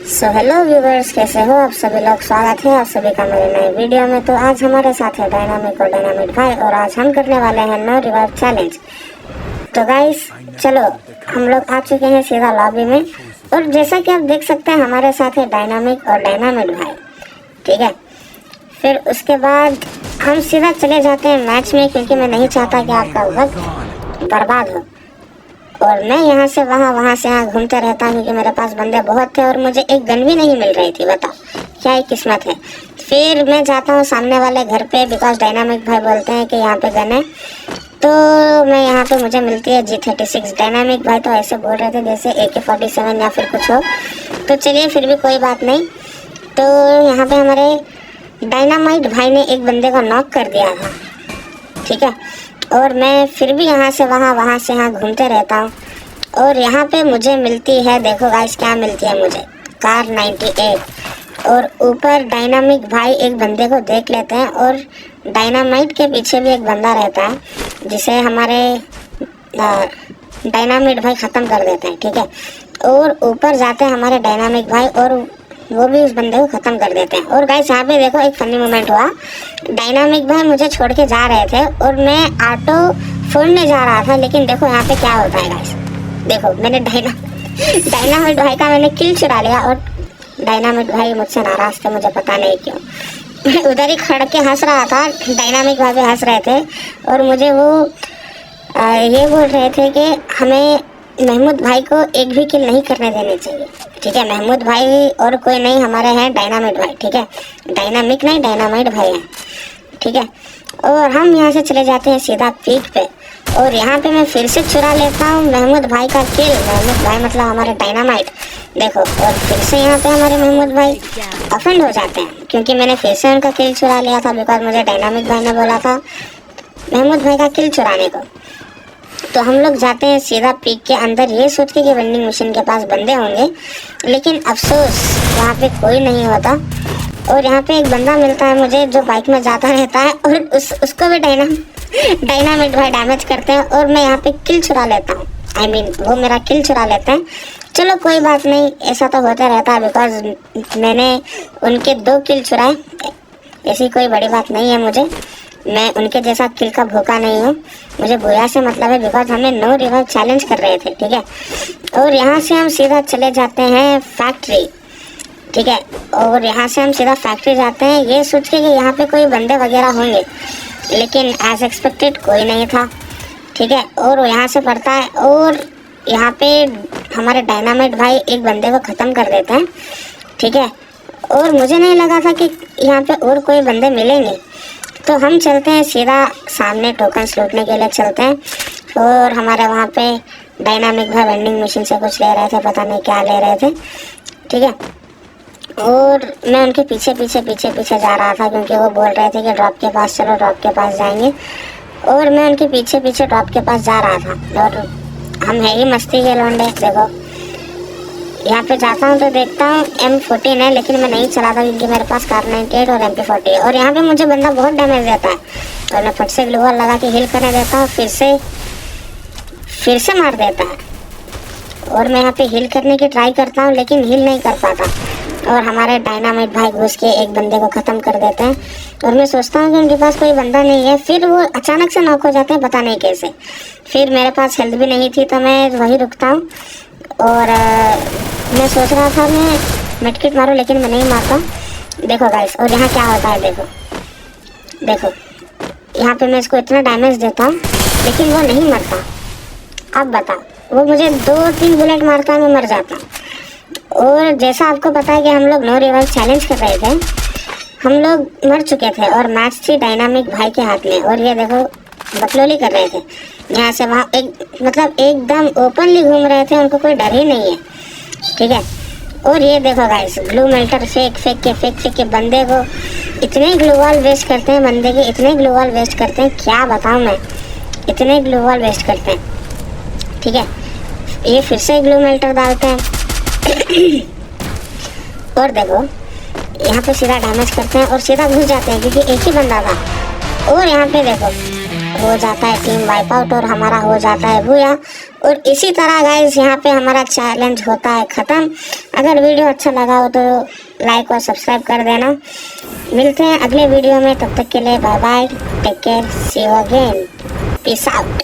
So hello viewers, कैसे हो आप सभी लोग। स्वागत है आप सभी का मेरे नए वीडियो में। तो आज हमारे साथ है डायनामिक और डायनामिट भाई और आज हम करने वाले हैं नो रिवाइव चैलेंज। तो गाइस चलो हम लोग आ चुके हैं सीधा लॉबी में और जैसा कि आप देख सकते हैं हमारे साथ है डायनामिक और डायनामिट भाई। ठीक है, फिर उसके बाद हम सीधा चले जाते हैं मैच में क्योंकि मैं नहीं चाहता कि आपका वक्त बर्बाद हो। और मैं यहाँ से वहाँ से यहाँ घूमते रहता हूँ क्योंकि मेरे पास बंदे बहुत थे और मुझे एक गन भी नहीं मिल रही थी। बताओ क्या ही किस्मत है। फिर मैं जाता हूँ सामने वाले घर पे बिकॉज डायनामिक भाई बोलते हैं कि यहाँ पे गन है, तो मैं यहाँ पे मुझे मिलती है G36। डायनामिक भाई तो ऐसे बोल रहे थे जैसे AK-47 या फिर कुछ हो, तो चलिए फिर भी कोई बात नहीं। तो यहाँ पे हमारे डायनामाइट भाई ने एक बंदे को नॉक कर दिया था। ठीक है, और मैं फिर भी यहाँ से वहाँ से यहाँ घूमते रहता हूँ और यहाँ पे मुझे मिलती है, देखो गाइस क्या मिलती है मुझे, कार 98। और ऊपर डायनामिक भाई एक बंदे को देख लेते हैं और डायनामाइट के पीछे भी एक बंदा रहता है जिसे हमारे डायनामिट भाई ख़त्म कर देते हैं। ठीक है, और ऊपर जाते हैं हमारे डायनामिक भाई और वो भी उस बंदे को ख़त्म कर देते हैं। और गाइस यहाँ पे देखो एक फनी मोमेंट हुआ। डायनामिक भाई मुझे छोड़ के जा रहे थे और मैं ऑटो फोड़ने जा रहा था, लेकिन देखो यहाँ पे क्या होता है गाइस। देखो मैंने डायनामिट भाई का मैंने किल चुरा लिया और डायनामिट भाई मुझसे नाराज थे, मुझे पता नहीं क्यों। मैं उधर ही खड़ के हंस रहा था, डायनामिक भाई भी हंस रहे थे और मुझे वो ये बोल रहे थे कि हमें महमूद भाई को एक भी किल नहीं करने देनी चाहिए। ठीक है, महमूद भाई और कोई नहीं, हमारे हैं डायनामिट भाई। ठीक है, डायनामिक नहीं डायनामाइट भाई है। ठीक है, और हम यहाँ से चले जाते हैं सीधा पीक पे और यहाँ पे मैं फिर से चुरा लेता हूँ महमूद भाई का किल। महमूद भाई मतलब हमारे डायनामाइट। देखो और फिर से यहाँ पे हमारे महमूद भाई ऑफेंड हो जाते हैं क्योंकि मैंने फिर से उनका किल चुरा लिया था बिकॉज मुझे डायनामिक भाई ने बोला था महमूद भाई का किल चुराने को। तो हम लोग जाते हैं सीधा पीक के अंदर ये सोच के कि वेंडिंग मशीन के पास बंदे होंगे, लेकिन अफसोस वहाँ पे कोई नहीं होता। और यहाँ पे एक बंदा मिलता है मुझे जो बाइक में जाता रहता है और उसको भी डायनामिट भाई डैमेज करते हैं और मैं यहाँ पे किल चुरा लेता हूँ। वो मेरा किल चुरा लेते हैं। चलो कोई बात नहीं, ऐसा तो होता रहता है बिकॉज मैंने उनके 2 किल चुराए, ऐसी कोई बड़ी बात नहीं है। मुझे मैं उनके जैसा किल का भूखा नहीं हूँ, मुझे बुरा से मतलब है बिकॉज हमें नो रिवाइव चैलेंज कर रहे थे। ठीक है, और यहाँ से हम सीधा चले जाते हैं फैक्ट्री। ठीक है, और यहाँ से हम सीधा फैक्ट्री जाते हैं ये सोच के कि यहाँ पे कोई बंदे वगैरह होंगे, लेकिन एज एक्सपेक्टेड कोई नहीं था। ठीक है, और यहाँ से पड़ता है और यहाँ पे हमारे डायनामाइट भाई एक बंदे को ख़त्म कर देते हैं। ठीक है, और मुझे नहीं लगा था कि यहाँ पे और कोई बंदे मिलेंगे, तो हम चलते हैं सीधा सामने टोकन्स लूटने के लिए चलते हैं। और हमारे वहाँ पे डायनामिक भाई वेंडिंग मशीन से कुछ ले रहे थे, पता नहीं क्या ले रहे थे। ठीक है, और मैं उनके पीछे जा रहा था क्योंकि वो बोल रहे थे कि ड्रॉप के पास चलो, ड्रॉप के पास जाएंगे। और मैं उनके पीछे ड्रॉप के पास जा रहा था और हम है ही मस्ती के लौंडे। देखो यहाँ पे जाता हूँ तो देखता हूँ M14 है, लेकिन मैं नहीं चलाता क्योंकि मेरे पास कार 98 और MP40 है। और यहाँ पे मुझे बंदा बहुत डैमेज देता है और मैं फट से ग्लू वॉल लगा के हील करने देता हूँ, फिर से मार देता है। और मैं यहाँ पे हील करने की ट्राई करता हूँ लेकिन हील नहीं कर पाता और हमारे डायनामाइट भाई घुस के एक बंदे को ख़त्म कर देते हैं। और मैं सोचता हूँ कि उनके पास कोई बंदा नहीं है, फिर वो अचानक से नॉक हो जाते हैं, पता नहीं कैसे। फिर मेरे पास हेल्थ भी नहीं थी तो मैं वहीं रुकता हूँ और मैं सोच रहा था मैं मेडकिट मारूं लेकिन मैं नहीं मारता। देखो गाइस, और यहाँ क्या होता है, देखो यहाँ पे मैं इसको इतना डैमेज देता हूँ लेकिन वो नहीं मरता। अब बताओ, वो मुझे 2-3 बुलेट मारता है, मैं मर जाता। और जैसा आपको पता है कि हम लोग नो रिवाइव चैलेंज कर रहे थे, हम लोग मर चुके थे और मैच थी डायनामिक भाई के हाथ में। और ये देखो बकलोली कर रहे थे यहाँ से वहाँ, एक मतलब एकदम ओपनली घूम रहे थे, उनको कोई डर ही नहीं है। ठीक है, और ये देखो गाइस ग्लू मेल्टर फेंक के बंदे को इतने ग्लू वॉल वेस्ट करते हैं, बंदे के इतने ग्लू वॉल वेस्ट करते हैं, क्या बताऊँ मैं, इतने ग्लू वॉल वेस्ट करते हैं। ठीक है, ये फिर से ग्लू मेल्टर डालते हैं और देखो यहाँ पे सीधा डैमेज करते हैं और सीधा घुस जाते हैं क्योंकि एक ही बंदा था। और यहाँ पे देखो हो जाता है टीम वाइप आउट और हमारा हो जाता है भूया। और इसी तरह गाइस यहाँ पे हमारा चैलेंज होता है ख़त्म। अगर वीडियो अच्छा लगा हो तो लाइक और सब्सक्राइब कर देना। मिलते हैं अगले वीडियो में, तब तक के लिए bye bye, take care, see you again, peace out.